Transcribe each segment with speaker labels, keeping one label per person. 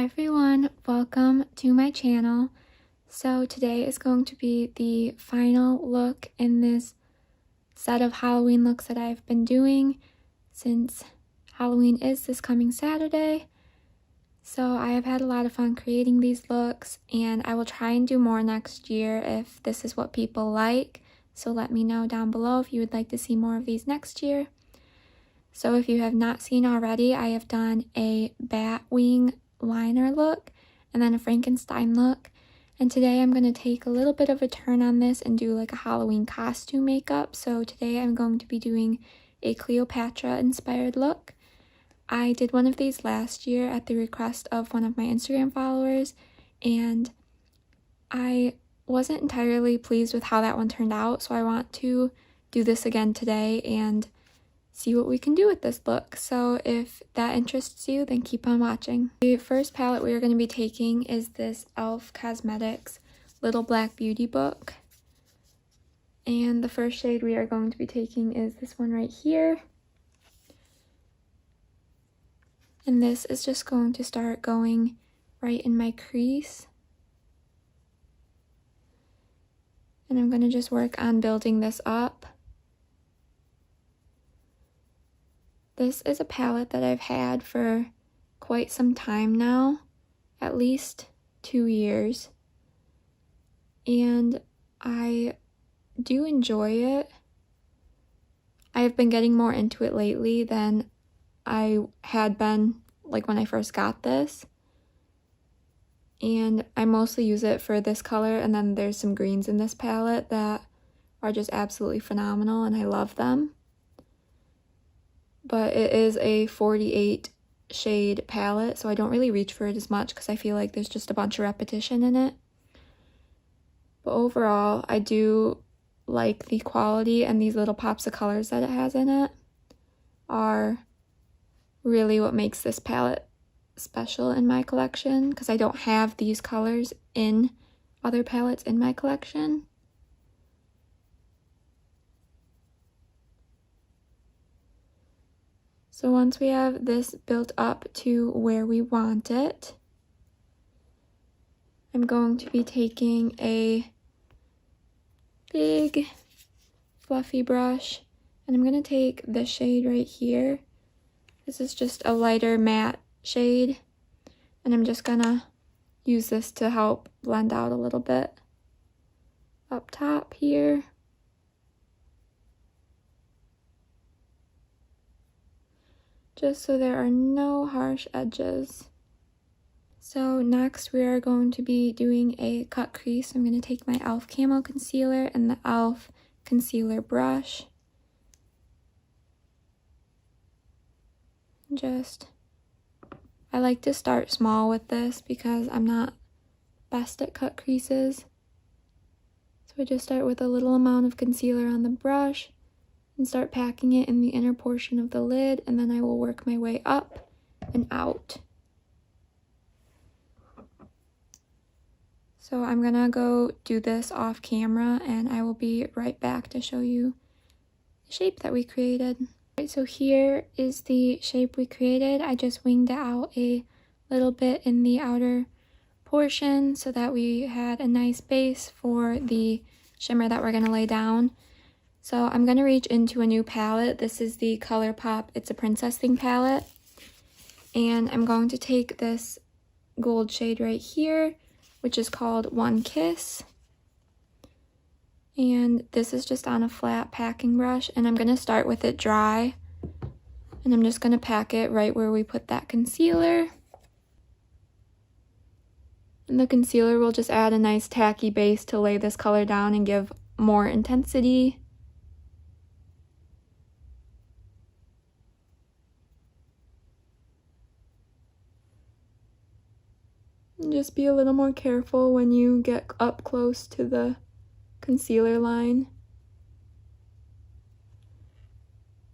Speaker 1: everyone, welcome to my channel. So today is going to be the final look in this set of Halloween looks that I've been doing since Halloween is this coming Saturday. So I have had a lot of fun creating these looks, and I will try and do more next year if this is what people like. So let me know down below if you would like to see more of these next year. So if you have not seen already, I have done a bat wing liner look and then a Frankenstein look. And today I'm going to take a little bit of a turn on this and do like a Halloween costume makeup. So today I'm going to be doing a Cleopatra inspired look. I did one of these last year at the request of one of my Instagram followers, and I wasn't entirely pleased with how that one turned out. So I want to do this again today and see what we can do with this look. So if that interests you, then keep on watching. The first palette we are going to be taking is this e.l.f. Cosmetics Little Black Beauty Book. And the first shade we are going to be taking is this one right here. And this is just going to start going right in my crease. And I'm going to just work on building this up. This is a palette that I've had for quite some time now, at least 2 years, and I do enjoy it. I have been getting more into it lately than I had been like when I first got this, and I mostly use it for this color, and then there's some greens in this palette that are just absolutely phenomenal and I love them. But it is a 48 shade palette, so I don't really reach for it as much because I feel like there's just a bunch of repetition in it. But overall, I do like the quality, and these little pops of colors that it has in it are really what makes this palette special in my collection, because I don't have these colors in other palettes in my collection. So once we have this built up to where we want it, I'm going to be taking a big fluffy brush, and I'm going to take this shade right here. This is just a lighter matte shade, and I'm just going to use this to help blend out a little bit up top here. Just so there are no harsh edges. So next we are going to be doing a cut crease. I'm going to take my e.l.f. Camo Concealer and the e.l.f. Concealer Brush. I like to start small with this because I'm not best at cut creases. So I just start with a little amount of concealer on the brush and start packing it in the inner portion of the lid, and then I will work my way up and out. So I'm gonna go do this off camera, and I will be right back to show you the shape that we created. Right, so here is the shape we created. I just winged it out a little bit in the outer portion so that we had a nice base for the shimmer that we're gonna lay down. So I'm going to reach into a new palette. This is the ColourPop It's a Princess Thing palette. And I'm going to take this gold shade right here, which is called One Kiss. And this is just on a flat packing brush. And I'm going to start with it dry. And I'm just going to pack it right where we put that concealer. And the concealer will just add a nice tacky base to lay this color down and give more intensity. Just be a little more careful when you get up close to the concealer line.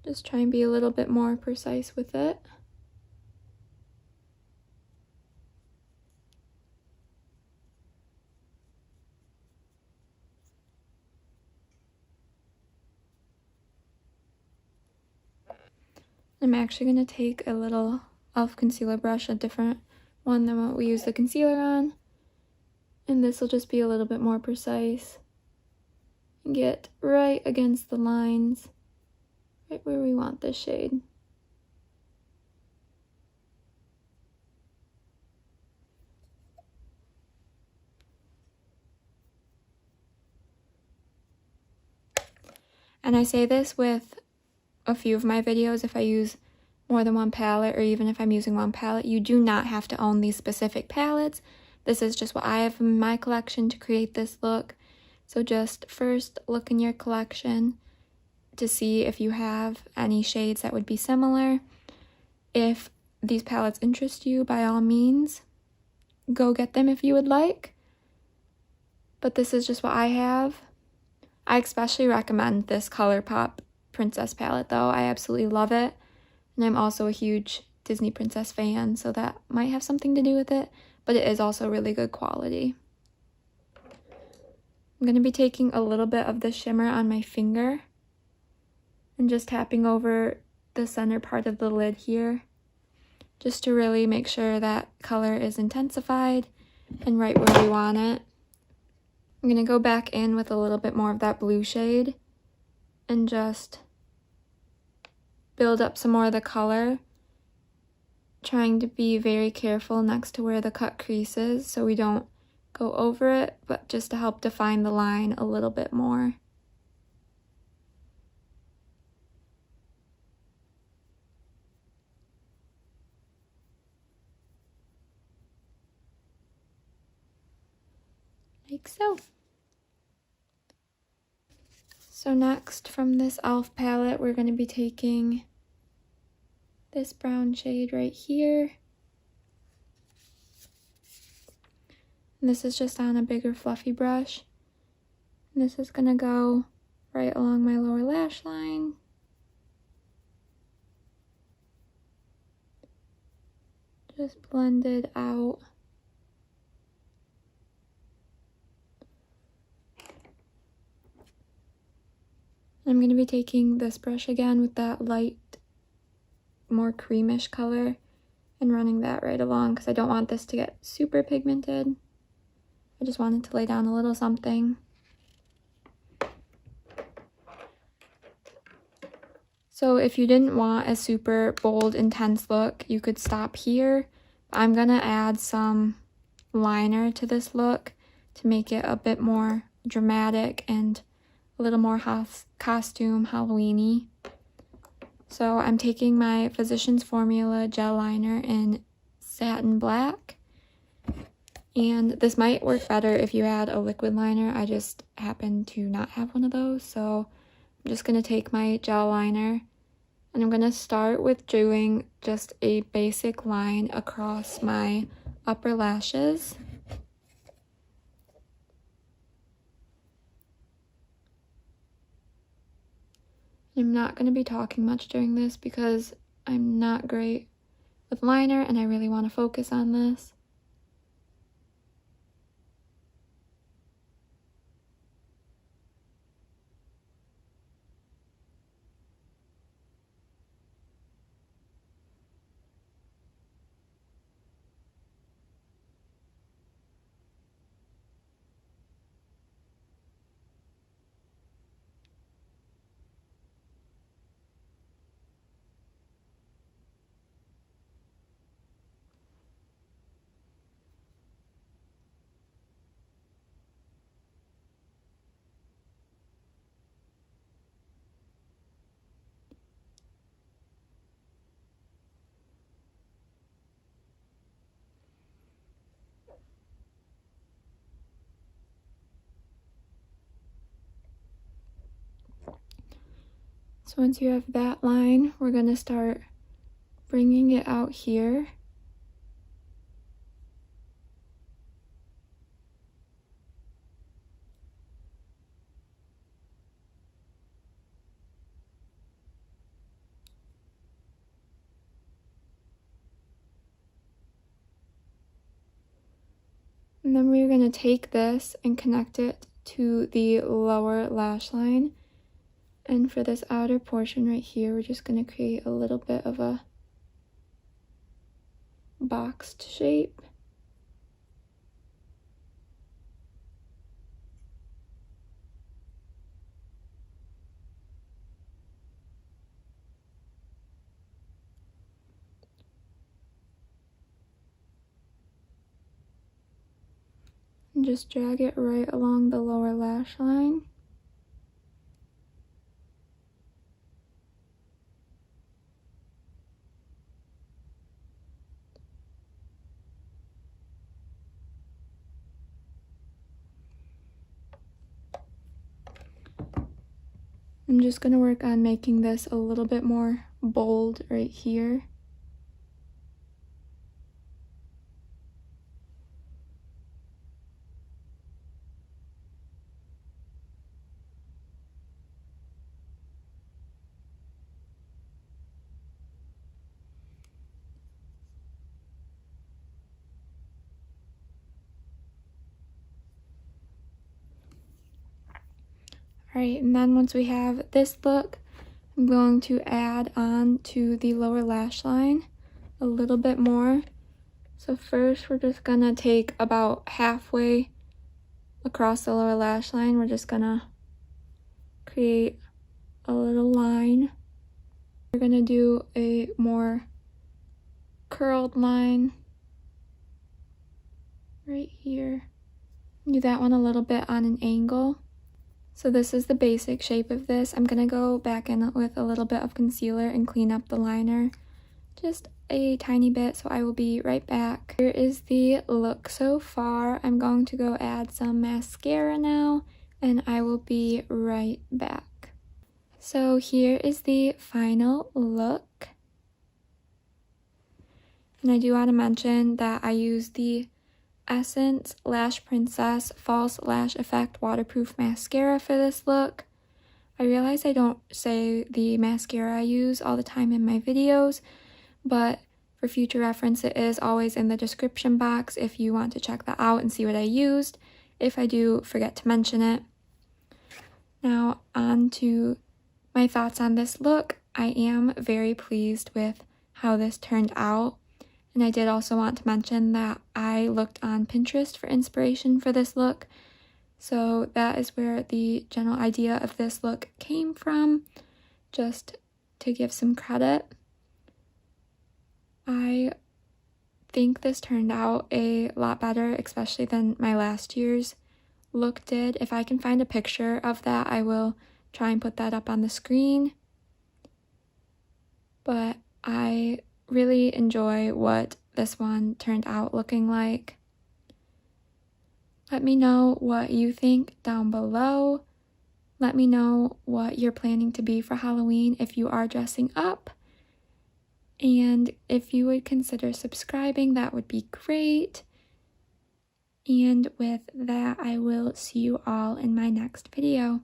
Speaker 1: Just try and be a little bit more precise with it. I'm actually going to take a little e.l.f. concealer brush, a different one than what we use the concealer on. And this will just be a little bit more precise. And get right against the lines, right where we want this shade. And I say this with a few of my videos, if I use more than one palette, or even if I'm using one palette, you do not have to own these specific palettes. This is just what I have in my collection to create this look. So just first look in your collection to see if you have any shades that would be similar. If these palettes interest you, by all means, go get them if you would like. But this is just what I have. I especially recommend this ColourPop Princess palette though. I absolutely love it. And I'm also a huge Disney Princess fan, so that might have something to do with it. But it is also really good quality. I'm going to be taking a little bit of the shimmer on my finger and just tapping over the center part of the lid here, just to really make sure that color is intensified and right where we want it. I'm going to go back in with a little bit more of that blue shade and just build up some more of the color, trying to be very careful next to where the cut crease is so we don't go over it, but just to help define the line a little bit more. Like so. So next, from this e.l.f. palette, we're going to be taking this brown shade right here. And this is just on a bigger fluffy brush. And this is going to go right along my lower lash line. Just blend it out. I'm going to be taking this brush again with that light, more creamish color and running that right along because I don't want this to get super pigmented. I just wanted to lay down a little something. So if you didn't want a super bold, intense look, you could stop here. I'm going to add some liner to this look to make it a bit more dramatic and a little more costume Halloween-y. So I'm taking my Physicians Formula gel liner in satin black. And this might work better if you add a liquid liner. I just happen to not have one of those. So I'm just going to take my gel liner and I'm going to start with doing just a basic line across my upper lashes. I'm not going to be talking much during this because I'm not great with liner and I really want to focus on this. So once you have that line, we're going to start bringing it out here. And then we're going to take this and connect it to the lower lash line. And for this outer portion right here, we're just going to create a little bit of a boxed shape. And just drag it right along the lower lash line. I'm just going to work on making this a little bit more bold right here. Alright, and then once we have this look, I'm going to add on to the lower lash line a little bit more. So first we're just gonna take about halfway across the lower lash line. We're just gonna create a little line. We're gonna do a more curled line right here. Do that one a little bit on an angle. So this is the basic shape of this. I'm gonna go back in with a little bit of concealer and clean up the liner just a tiny bit, so I will be right back. Here is the look so far. I'm going to go add some mascara now, and I will be right back. So here is the final look. And I do want to mention that I use the Essence Lash Princess False Lash Effect Waterproof Mascara for this look. I realize I don't say the mascara I use all the time in my videos, but for future reference it is always in the description box if you want to check that out and see what I used, if I do forget to mention it. Now on to my thoughts on this look. I am very pleased with how this turned out. And I did also want to mention that I looked on Pinterest for inspiration for this look. So that is where the general idea of this look came from, just to give some credit. I think this turned out a lot better, especially than my last year's look did. If I can find a picture of that, I will try and put that up on the screen. But I really enjoy what this one turned out looking like. Let me know what you think down below. Let me know what you're planning to be for Halloween if you are dressing up. And if you would consider subscribing, that would be great. And with that, I will see you all in my next video.